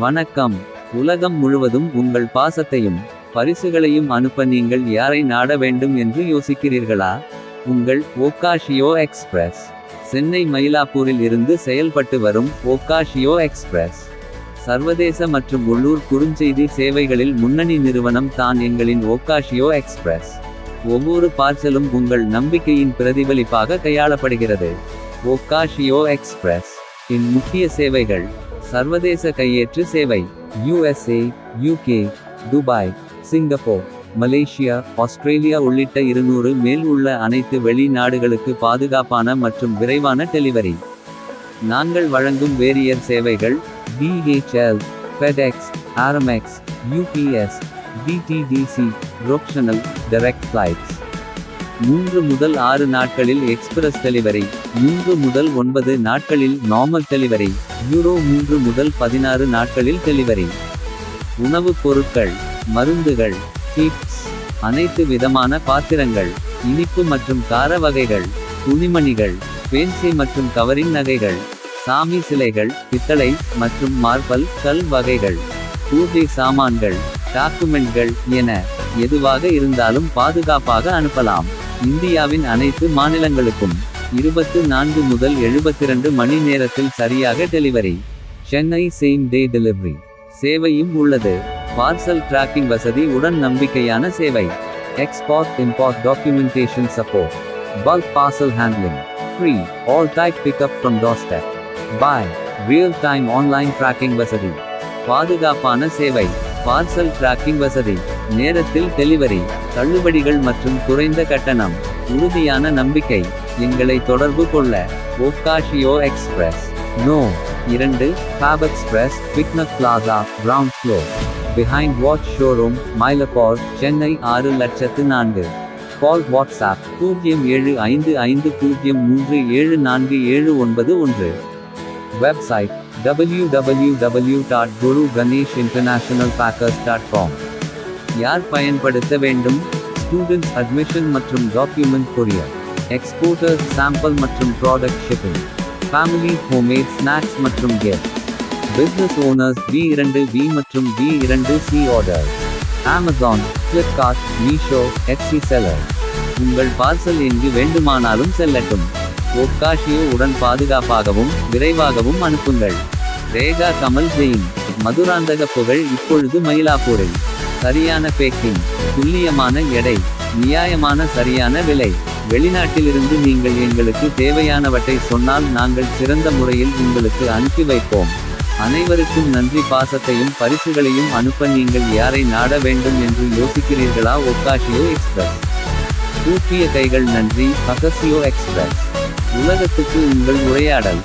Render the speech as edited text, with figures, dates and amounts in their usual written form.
வணக்கம். உலகம் முழுவதும் உங்கள் பாசத்தையும் பரிசுகளையும் அனுப்ப நீங்கள் யாரை நாட வேண்டும் என்று யோசிக்கிறீர்களா? உங்கள் ஓகாஷியோ எக்ஸ்பிரஸ். சென்னை மயிலாப்பூரில் இருந்து செயல்பட்டு வரும் ஓகாஷியோ எக்ஸ்பிரஸ் சர்வதேச மற்றும் உள்ளூர் குறுஞ்செய்தி சேவைகளில் முன்னணி நிறுவனம் தான் எங்களின் ஓகாஷியோ எக்ஸ்பிரஸ். ஒவ்வொரு பார்சலும் உங்கள் நம்பிக்கையின் பிரதிபலிப்பாக கையாளப்படுகிறது. ஓகாஷியோ எக்ஸ்பிரஸ் இன் முக்கிய சேவைகள்: சர்வதேச கையேற்று சேவை USA, UK, Dubai, Singapore, Malaysia, Australia உள்ளிட்ட 200 மேல் உள்ள அனைத்து வெளிநாடுகளுக்கு பாதுகாப்பான மற்றும் விரைவான டெலிவரி. நாங்கள் வழங்கும் வேரியர் சேவைகள்: DHL, FedEx, Aramex, UPS, DTDC, Roxanel, Direct Flights. 3 முதல் 6 நாட்களில் எக்ஸ்பிரஸ் டெலிவரி, 3 முதல் 9 நாட்களில் நார்மல் டெலிவரி, யூரோ 3 முதல் 16 நாட்களில் டெலிவரி. உணவுப் பொருட்கள், மருந்துகள், கிட்ஸ், அனைத்து விதமான பாத்திரங்கள், இனிப்பு மற்றும் கார வகைகள், துணிமணிகள், பேன்சி மற்றும் கவரிங் நகைகள், சாமி சிலைகள், பித்தளை மற்றும் மார்பல் கல் வகைகள், பூஜை சாமான்கள், டாக்குமெண்ட்கள் என எதுவாக இருந்தாலும் பாதுகாப்பாக அனுப்பலாம். இந்தியாவின் அனைத்து மாநிலங்களுக்கும் 24 முதல் 72 மணி நேரத்தில் சரியாக delivery. Chennai same day delivery சேவையும் உள்ளது. பார்சல் டிராக்கிங் வசதி உடன் நம்பிக்கையான சேவை. Export import documentation support. Bulk parcel handling free. All type pickup from doorstep. பாய் ரியல் டைம் ஆன்லைன் டிராக்கிங் வசதி. பாதுகாப்பான சேவை. பார்சல் டிராக்கிங் வசதி, நேரத்தில் டெலிவரி, தள்ளுபடிகள் மற்றும் குறைந்த கட்டணம். உறுதியான நம்பிக்கை. எங்களை தொடர்பு கொள்ள. ஓகாஷியோ express, no. 2, Fab Express, Picnic Plaza, Ground Floor, Behind Watch Showroom, Mylapore, Chennai 6,04,000. Call WhatsApp 075030374791. Website www.guruganeshinternationalpackers.com. யார் பயன்படுத்த வேண்டும்? ஸ்டூடெண்ட்ஸ் அட்மிஷன் மற்றும் டாக்குமெண்ட் கொரியர், எக்ஸ்போர்ட்டர்ஸ் சாம்பிள் மற்றும் product shipping, family homemade snacks மற்றும் கிஃப்ட், பிசினஸ் ஓனர்ஸ் B2B மற்றும் B2C order, Amazon, Flipkart, Meesho, Etsy seller. உங்கள் parcel எங்கு வேண்டுமானாலும் செல்லட்டும். ஓகாஷியோ உடன் பாதுகாப்பாகவும் விரைவாகவும் அனுப்புங்கள். ரேகா கமல் ஜெயின். மதுராந்தக புகழ் இப்பொழுது மயிலாப்பூரில். சரியான பேக்கிங், துல்லியமான எடை, நியாயமான சரியான விலை. வெளிநாட்டிலிருந்து நீங்கள் எங்களுக்கு தேவையானவற்றை சொன்னால் நாங்கள் சிறந்த முறையில் உங்களுக்கு அனுப்பி வைப்போம். அனைவருக்கும் நன்றி. பாசத்தையும் பரிசுகளையும் அனுப்ப நீங்கள் யாரை நாட வேண்டும் என்று யோசிக்கிறீர்களா? ஓகாஷியோ எக்ஸ்பிரஸ். கூப்பிய கைகள் நன்றி. ஓகாஷியோ எக்ஸ்பிரஸ். உலகத்துக்கு உங்கள் உரையாடல்.